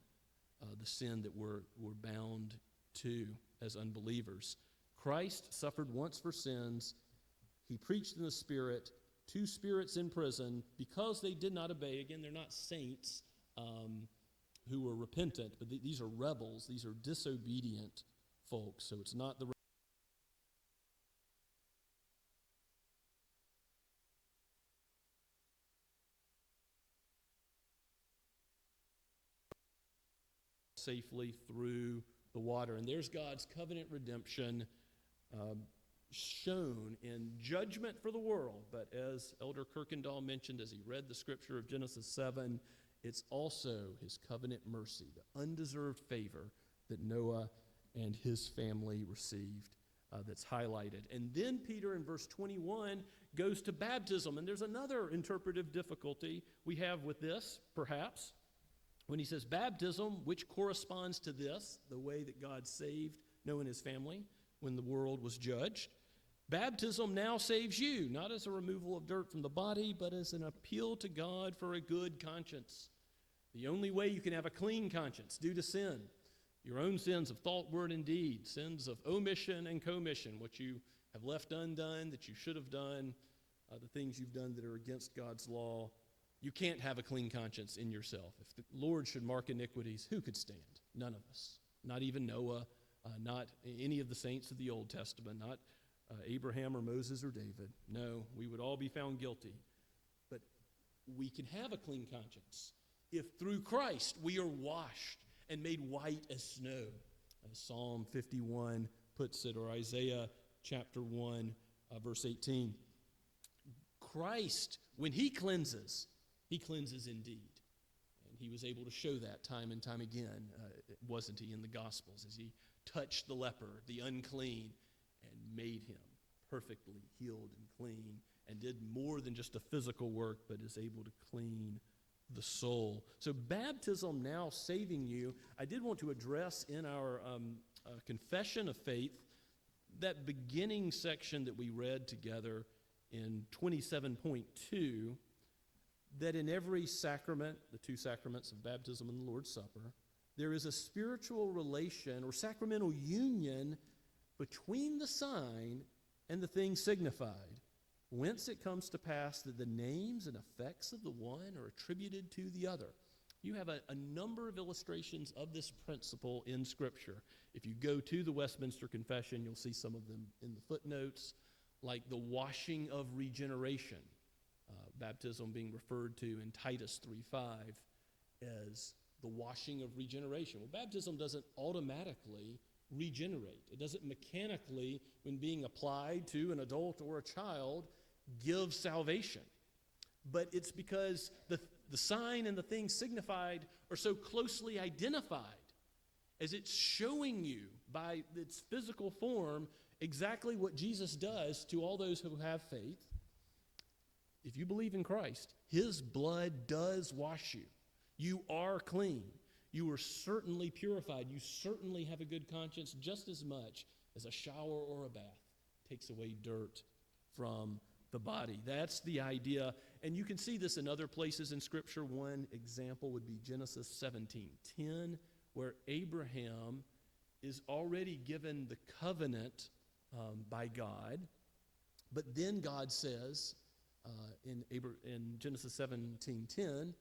the sin that we're bound to as unbelievers. Christ suffered once for sins. He preached in the Spirit to spirits in prison because they did not obey. Again, they're not saints who were repentant, but these are rebels. These are disobedient folks. So it's not the safely through the water. And there's God's covenant redemption shown in judgment for the world. But as Elder Kirkendall mentioned as he read the scripture of Genesis 7, it's also his covenant mercy, the undeserved favor that Noah and his family received that's highlighted. And then Peter in verse 21 goes to baptism. And there's another interpretive difficulty we have with this, perhaps, when he says baptism, which corresponds to this, the way that God saved Noah and his family when the world was judged. Baptism now saves you, not as a removal of dirt from the body, but as an appeal to God for a good conscience. The only way you can have a clean conscience due to sin, your own sins of thought, word, and deed, sins of omission and commission, what you have left undone that you should have done, the things you've done that are against God's law. You can't have a clean conscience in yourself. If the Lord should mark iniquities, who could stand? None of us. Not even Noah, not any of the saints of the Old Testament, not Abraham or Moses or David. No, we would all be found guilty. But we can have a clean conscience if through Christ we are washed and made white as snow, as Psalm 51 puts it, or Isaiah chapter 1, verse 18. Christ, when he cleanses indeed. And he was able to show that time and time again, wasn't he, in the Gospels, as he touched the leper, the unclean, and made him perfectly healed and clean, and did more than just a physical work, but is able to clean the soul. So baptism now saving you. I did want to address in our confession of faith that beginning section that we read together in 27.2, that in every sacrament, the two sacraments of baptism and the Lord's Supper, there is a spiritual relation or sacramental union between the sign and the thing signified, whence it comes to pass that the names and effects of the one are attributed to the other. You have a number of illustrations of this principle in Scripture. If you go to the Westminster Confession, you'll see some of them in the footnotes, like the washing of regeneration, baptism being referred to in Titus 3:5 as the washing of regeneration. Well, baptism doesn't automatically regenerate. It doesn't mechanically, when being applied to an adult or a child, give salvation. But it's because the sign and the thing signified are so closely identified, as it's showing you by its physical form exactly what Jesus does to all those who have faith. If you believe in Christ, his blood does wash you. You are clean. You are certainly purified. You certainly have a good conscience just as much as a shower or a bath takes away dirt from the body. That's the idea. And you can see this in other places in Scripture. One example would be Genesis 17:10, where Abraham is already given the covenant by God. But then God says in Genesis 17:10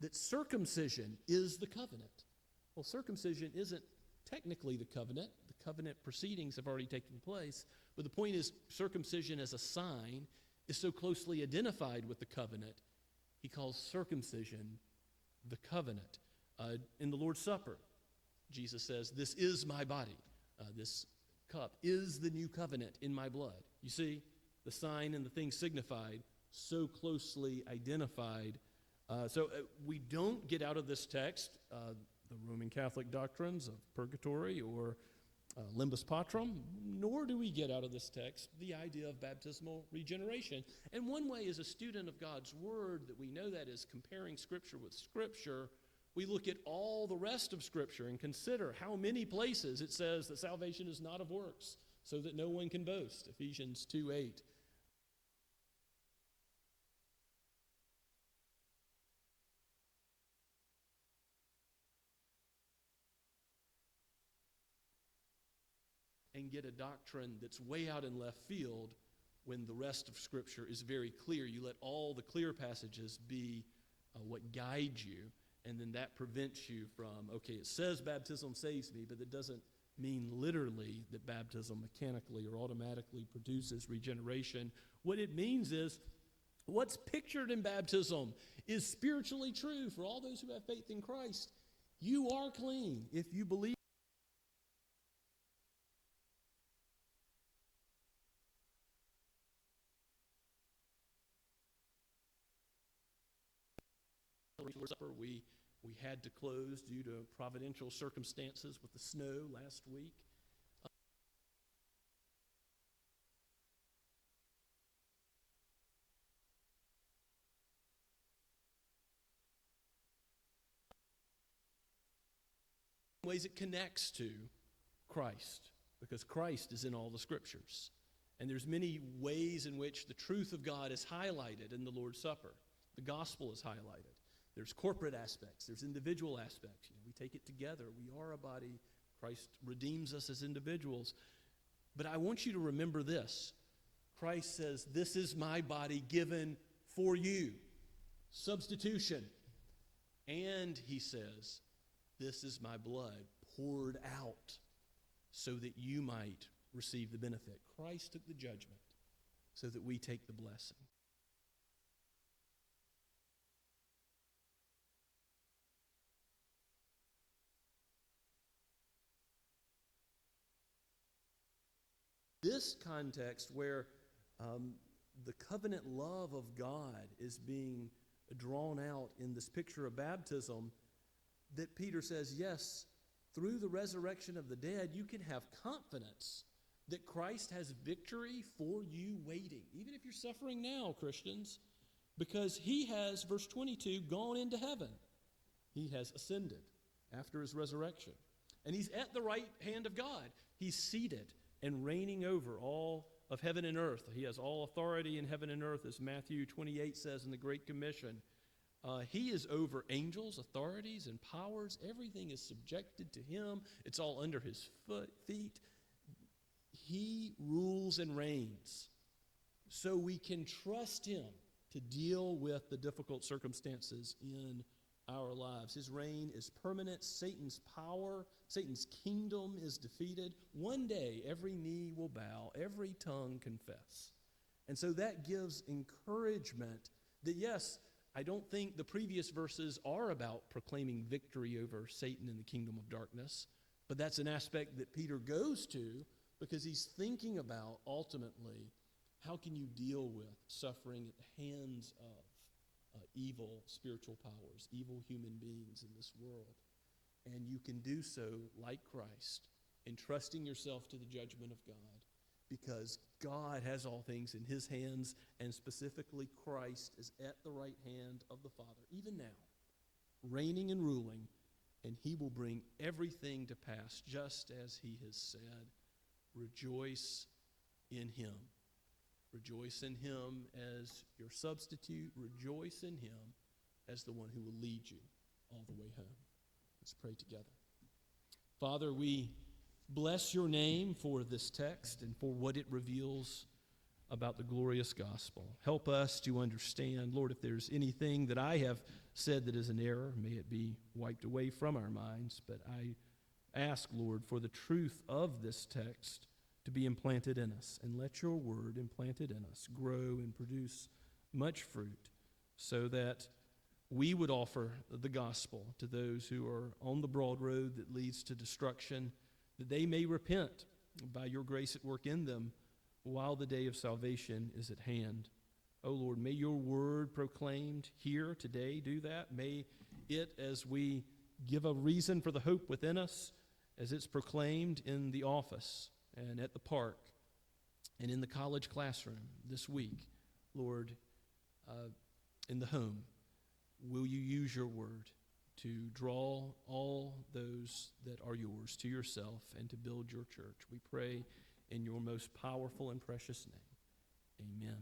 that circumcision is the covenant. Well, circumcision isn't technically the covenant. The covenant proceedings have already taken place. But the point is, circumcision as a sign is so closely identified with the covenant, he calls circumcision the covenant. In the Lord's Supper, Jesus says, "This is my body. This cup is the new covenant in my blood." You see, the sign and the thing signified, so closely identified. So we don't get out of this text the Roman Catholic doctrines of purgatory or limbus patrum, nor do we get out of this text the idea of baptismal regeneration. And one way as a student of God's Word that we know that is comparing Scripture with Scripture, we look at all the rest of Scripture and consider how many places it says that salvation is not of works, so that no one can boast, Ephesians 2:8. And get a doctrine that's way out in left field when the rest of Scripture is very clear. You let all the clear passages be what guide you, and then that prevents you from, okay, it says baptism saves me, but it doesn't mean literally that baptism mechanically or automatically produces regeneration. What it means is what's pictured in baptism is spiritually true for all those who have faith in Christ. You are clean if you believe. Supper we had to close due to providential circumstances with the snow last week. Ways it connects to Christ, because Christ is in all the Scriptures. And there's many ways in which the truth of God is highlighted in the Lord's Supper. The gospel is highlighted. There's corporate aspects. There's individual aspects. We take it together. We are a body. Christ redeems us as individuals. But I want you to remember this. Christ says, this is my body given for you. Substitution. And he says, this is my blood poured out so that you might receive the benefit. Christ took the judgment so that we take the blessing. This context where the covenant love of God is being drawn out in this picture of baptism, that Peter says, yes, through the resurrection of the dead, you can have confidence that Christ has victory for you waiting, even if you're suffering now, Christians, because he has, verse 22, gone into heaven. He has ascended after his resurrection. And he's at the right hand of God. He's seated and reigning over all of heaven and earth. He has all authority in heaven and earth, as Matthew 28 says in the Great Commission. He is over angels, authorities, and powers. Everything is subjected to him. It's all under his feet. He rules and reigns. So we can trust him to deal with the difficult circumstances in our lives. His reign is permanent. Satan's power, Satan's kingdom is defeated. One day, every knee will bow, every tongue confess. And so that gives encouragement that, yes, I don't think the previous verses are about proclaiming victory over Satan and the kingdom of darkness, but that's an aspect that Peter goes to because he's thinking about, ultimately, how can you deal with suffering at the hands of evil spiritual powers, evil human beings in this world. And you can do so like Christ, entrusting yourself to the judgment of God, because God has all things in his hands, and specifically Christ is at the right hand of the Father, even now, reigning and ruling, and he will bring everything to pass just as he has said. Rejoice in him. Rejoice in him as your substitute. Rejoice in him as the one who will lead you all the way home. Let's pray together. Father, we bless your name for this text and for what it reveals about the glorious gospel. Help us to understand, Lord, if there's anything that I have said that is an error, may it be wiped away from our minds. But I ask, Lord, for the truth of this text to be implanted in us, and let your word implanted in us grow and produce much fruit, so that we would offer the gospel to those who are on the broad road that leads to destruction, that they may repent by your grace at work in them while the day of salvation is at hand. Oh Lord, may your word proclaimed here today do that. May it, as we give a reason for the hope within us, as it's proclaimed in the office and at the park and in the college classroom this week, Lord, in the home, will you use your word to draw all those that are yours to yourself and to build your church? We pray in your most powerful and precious name. Amen.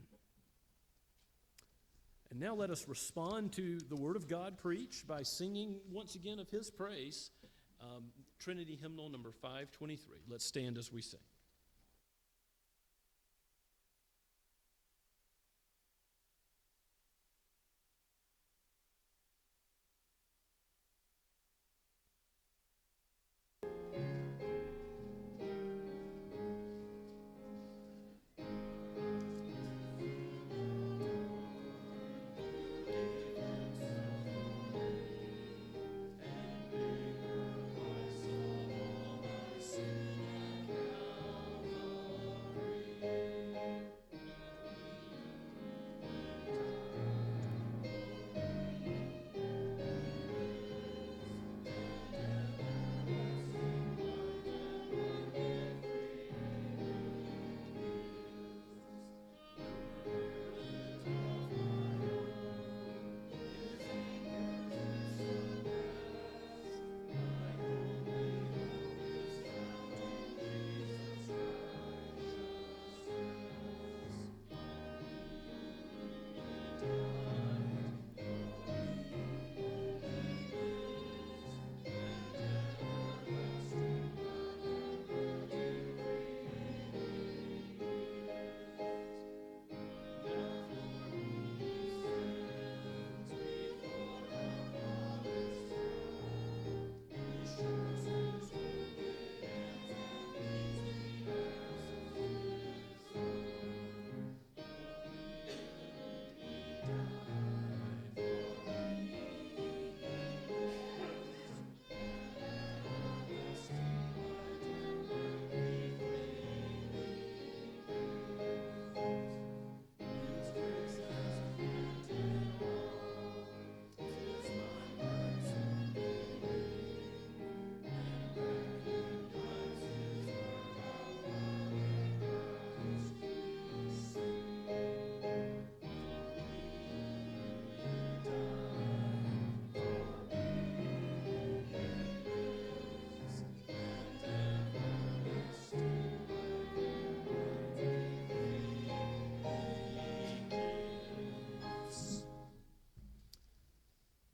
And now let us respond to the word of God preached by singing once again of his praise, Trinity Hymnal number 523. Let's stand as we sing.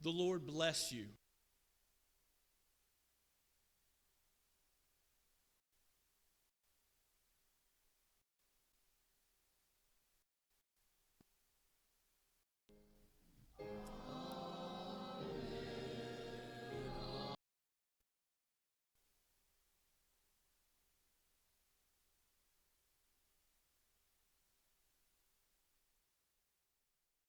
The Lord bless you